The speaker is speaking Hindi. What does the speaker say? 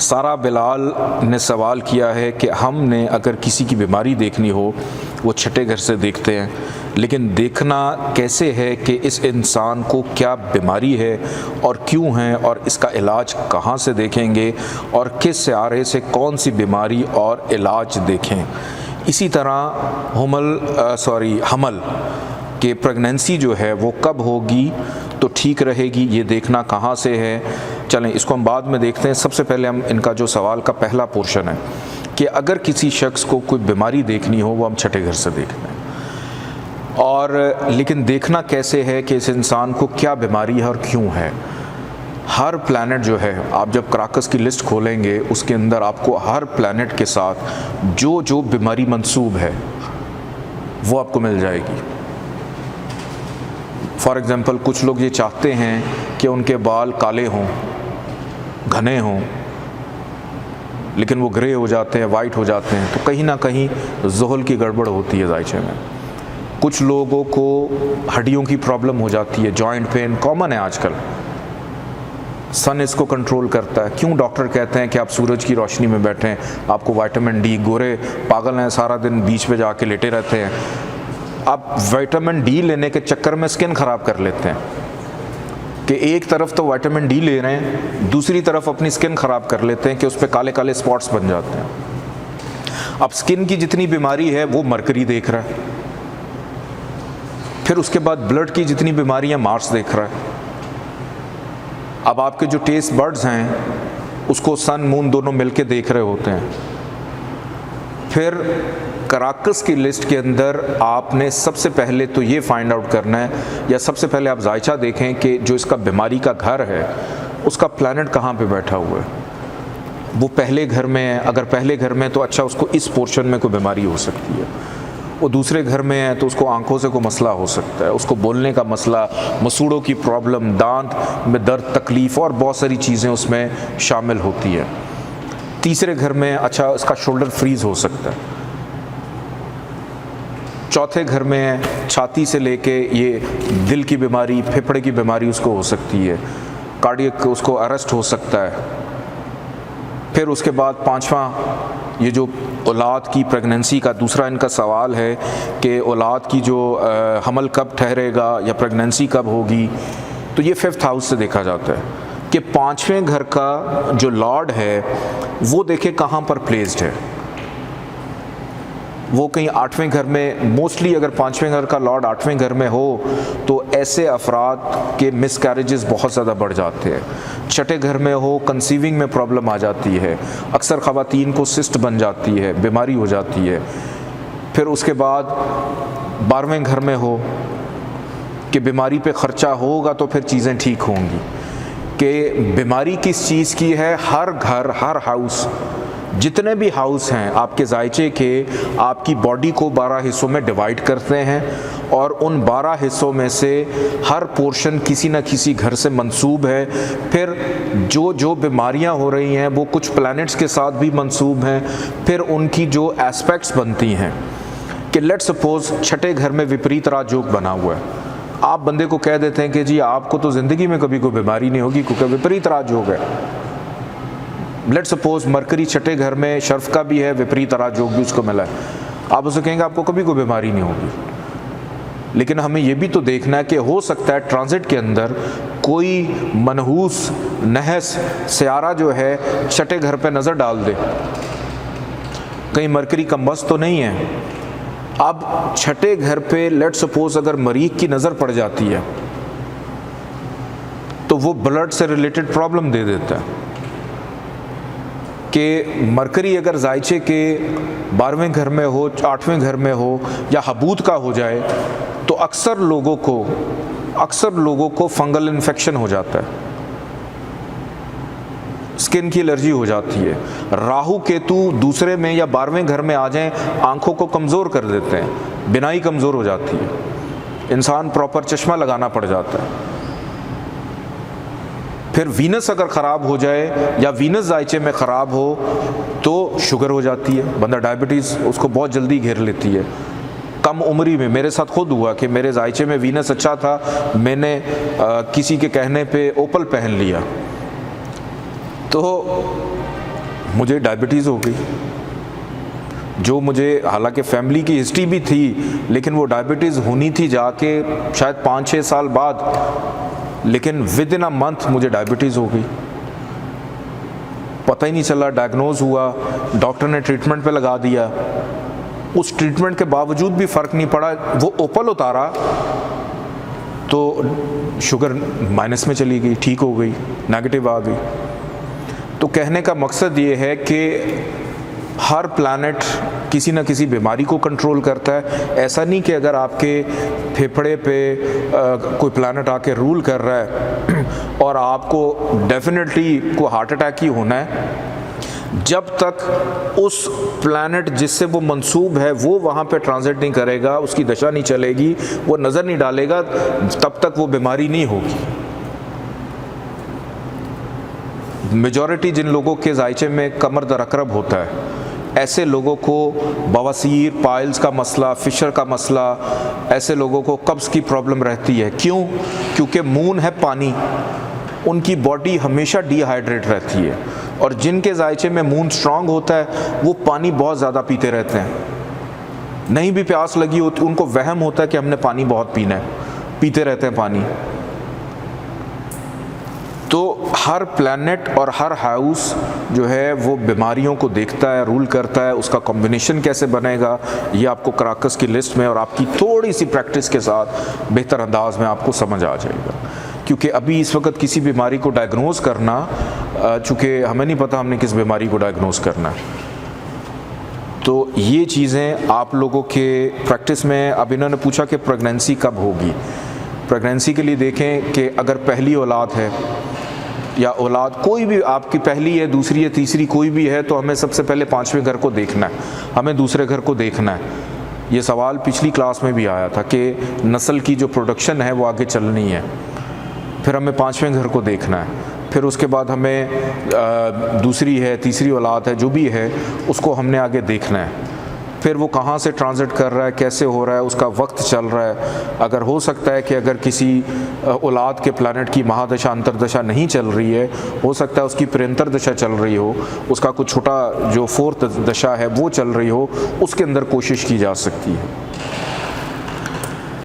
सारा बिलाल ने सवाल किया है कि हमने अगर किसी की बीमारी देखनी हो वो छठे घर से देखते हैं, लेकिन देखना कैसे है कि इस इंसान को क्या बीमारी है और क्यों है और इसका इलाज कहाँ से देखेंगे और किस सियारे से कौन सी बीमारी और इलाज देखें। इसी तरह हमल कि प्रेगनेंसी जो है वो कब होगी तो ठीक रहेगी, ये देखना कहाँ से है। चलें इसको हम बाद में देखते हैं। सबसे पहले हम इनका जो सवाल का पहला पोर्शन है कि अगर किसी शख्स को कोई बीमारी देखनी हो वो हम छठे घर से देखते हैं, और लेकिन देखना कैसे है कि इस इंसान को क्या बीमारी है और क्यों है। हर प्लैनेट जो है, आप जब क्राकस की लिस्ट खोलेंगे उसके अंदर आपको हर प्लैनेट के साथ जो जो बीमारी मंसूब है वो आपको मिल जाएगी। फॉर एग्ज़ाम्पल कुछ लोग ये चाहते हैं कि उनके बाल काले हों, घने हों, लेकिन वो ग्रे हो जाते हैं, वाइट हो जाते हैं, तो कहीं ना कहीं ज़ुहल की गड़बड़ होती है जायचे में। कुछ लोगों को हड्डियों की प्रॉब्लम हो जाती है, जॉइंट पेन कॉमन है आजकल, सन इसको कंट्रोल करता है। क्यों डॉक्टर कहते हैं कि आप सूरज की रोशनी में बैठें, आपको विटामिन डी, गोरे पागल हैं सारा दिन बीच पे जाके लेटे रहते हैं, आप विटामिन डी लेने के चक्कर में स्किन ख़राब कर लेते हैं कि एक तरफ तो विटामिन डी ले रहे हैं, दूसरी तरफ अपनी स्किन ख़राब कर लेते हैं कि उस पर काले काले स्पॉट्स बन जाते हैं। अब स्किन की जितनी बीमारी है वो मरकरी देख रहा है, फिर उसके बाद ब्लड की जितनी बीमारियां मार्स देख रहा है। अब आपके जो टेस्ट बर्ड्स हैं उसको सन मून दोनों मिलके देख रहे होते हैं। फिर क्राकस की लिस्ट के अंदर आपने सबसे पहले तो ये फाइंड आउट करना है, या सबसे पहले आप जायचा देखें कि जो इसका बीमारी का घर है उसका प्लैनेट कहाँ पे बैठा हुआ है। वो पहले घर में है, अगर पहले घर में तो अच्छा उसको इस पोर्शन में कोई बीमारी हो सकती है। वो दूसरे घर में है तो उसको आंखों से कोई मसला हो सकता है, उसको बोलने का मसला, मसूड़ों की प्रॉब्लम, दांत में दर्द, तकलीफ़ और बहुत सारी चीज़ें उसमें शामिल होती है। तीसरे घर में अच्छा इसका शोल्डर फ्रीज़ हो सकता है। चौथे घर में छाती से लेके ये दिल की बीमारी, फेफड़े की बीमारी उसको हो सकती है, कार्डियक उसको अरेस्ट हो सकता है। फिर उसके बाद पांचवा ये जो औलाद की प्रेगनेंसी का दूसरा इनका सवाल है कि औलाद की जो हमल कब ठहरेगा या प्रेगनेंसी कब होगी, तो ये 5th हाउस से देखा जाता है कि 5वें घर का जो लॉर्ड है वो देखे कहाँ पर प्लेस्ड है। वो कहीं 8वें घर में, मोस्टली अगर 5वें घर का लॉर्ड 8वें घर में हो तो ऐसे अफराद के मिसकैरेजेस बहुत ज़्यादा बढ़ जाते हैं। छठे घर में हो कंसीविंग में प्रॉब्लम आ जाती है, अक्सर ख़वातीन को सिस्ट बन जाती है, बीमारी हो जाती है। फिर उसके बाद 12वें घर में हो कि बीमारी पे ख़र्चा होगा तो फिर चीज़ें ठीक होंगी। कि बीमारी किस चीज़ की है, हर घर, हर हाउस, जितने भी हाउस हैं आपके जायचे के, आपकी बॉडी को 12 हिस्सों में डिवाइड करते हैं और उन 12 हिस्सों में से हर पोर्शन किसी न किसी घर से मंसूब है। फिर जो जो बीमारियां हो रही हैं वो कुछ प्लैनेट्स के साथ भी मंसूब हैं। फिर उनकी जो एस्पेक्ट्स बनती हैं कि लेट्स सपोज छठे घर में विपरीत राजयोग बना हुआ है, आप बंदे को कह देते हैं कि जी आपको तो ज़िंदगी में कभी कोई बीमारी नहीं होगी क्योंकि विपरीत राजयोग है। लेट्स सपोज मरकरी छठे घर में शर्फ का भी है, विपरीत राजयोग भी उसको मिला है, आप उसे कहेंगे आपको कभी कोई बीमारी नहीं होगी। लेकिन हमें यह भी तो देखना है कि हो सकता है ट्रांजिट के अंदर कोई मनहूस नहस सियारा जो है छठे घर पे नज़र डाल दे, कहीं मरकरी कम्बस तो नहीं है। अब छठे घर पे लेट्स सपोज अगर मरीज की नज़र पड़ जाती है तो वो ब्लड से रिलेटेड प्रॉब्लम दे देता है। कि मरकरी अगर जायचे के 12वें घर में हो, 8वें घर में हो या हबूत का हो जाए तो अक्सर लोगों को फंगल इन्फेक्शन हो जाता है, स्किन की एलर्जी हो जाती है। राहु केतु दूसरे में या 12वें घर में आ जाएं, आंखों को कमज़ोर कर देते हैं, बिनाई कमज़ोर हो जाती है, इंसान प्रॉपर चश्मा लगाना पड़ जाता है। फिर वीनस अगर ख़राब हो जाए या वीनस जायचे में ख़राब हो तो शुगर हो जाती है, बंदा डायबिटीज़ उसको बहुत जल्दी घेर लेती है। कम उम्री में मेरे साथ खुद हुआ कि मेरे जायचे में वीनस अच्छा था, मैंने किसी के कहने पे ओपल पहन लिया तो मुझे डायबिटीज़ हो गई, जो मुझे हालांकि फैमिली की हिस्ट्री भी थी, लेकिन वो डायबिटीज़ होनी थी जाके शायद 5-6 साल बाद, लेकिन विद इन अ मंथ मुझे डायबिटीज़ हो गई। पता ही नहीं चला, डायग्नोज हुआ, डॉक्टर ने ट्रीटमेंट पे लगा दिया, उस ट्रीटमेंट के बावजूद भी फ़र्क नहीं पड़ा। वो ओपल उतारा तो शुगर माइनस में चली गई, ठीक हो गई, नेगेटिव आ गई। तो कहने का मकसद ये है कि हर प्लैनेट किसी न किसी बीमारी को कंट्रोल करता है। ऐसा नहीं कि अगर आपके फेफड़े पे कोई प्लैनेट आके रूल कर रहा है और आपको डेफिनेटली कोई हार्ट अटैक ही होना है, जब तक उस प्लैनेट जिससे वो मंसूब है वो वहाँ पे ट्रांजिट नहीं करेगा, उसकी दशा नहीं चलेगी, वो नज़र नहीं डालेगा, तब तक वो बीमारी नहीं होगी। मेजॉरिटी जिन लोगों के जायचे में कमर दरकरब होता है, ऐसे लोगों को बवासीर, पाइल्स का मसला, फिशर का मसला, ऐसे लोगों को कब्ज़ की प्रॉब्लम रहती है। क्यों? क्योंकि मून है पानी, उनकी बॉडी हमेशा डिहाइड्रेट रहती है, और जिनके जायचे में मून स्ट्रांग होता है वो पानी बहुत ज़्यादा पीते रहते हैं। नहीं भी प्यास लगी होती, उनको वहम होता है कि हमने पानी बहुत पीना है, पीते रहते हैं पानी। तो हर प्लैनेट और हर हाउस जो है वो बीमारियों को देखता है, रूल करता है। उसका कॉम्बिनेशन कैसे बनेगा ये आपको क्राकस की लिस्ट में और आपकी थोड़ी सी प्रैक्टिस के साथ बेहतर अंदाज में आपको समझ आ जाएगा। क्योंकि अभी इस वक्त किसी बीमारी को डायग्नोज करना, चूँकि हमें नहीं पता हमने किस बीमारी को डायग्नोज करना है, तो ये चीज़ें आप लोगों के प्रैक्टिस में। अब इन्होंने पूछा कि प्रेगनेंसी कब होगी। प्रेगनेंसी के लिए देखें कि अगर पहली औलाद है या औलाद कोई भी आपकी पहली है, दूसरी है, तीसरी कोई भी है, तो हमें सबसे पहले 5वें घर को देखना है, हमें दूसरे घर को देखना है। ये सवाल पिछली क्लास में भी आया था कि नस्ल की जो प्रोडक्शन है वो आगे चलनी है, फिर हमें 5वें घर को देखना है, फिर उसके बाद हमें दूसरी है, तीसरी औलाद है, जो भी है उसको हमने आगे देखना है। फिर वो कहाँ से ट्रांजिट कर रहा है, कैसे हो रहा है, उसका वक्त चल रहा है। अगर हो सकता है कि अगर किसी औलाद के प्लैनेट की महादशा अंतरदशा नहीं चल रही है, हो सकता है उसकी प्रियंतर दशा चल रही हो, उसका कुछ छोटा जो 4th दशा है वो चल रही हो, उसके अंदर कोशिश की जा सकती है।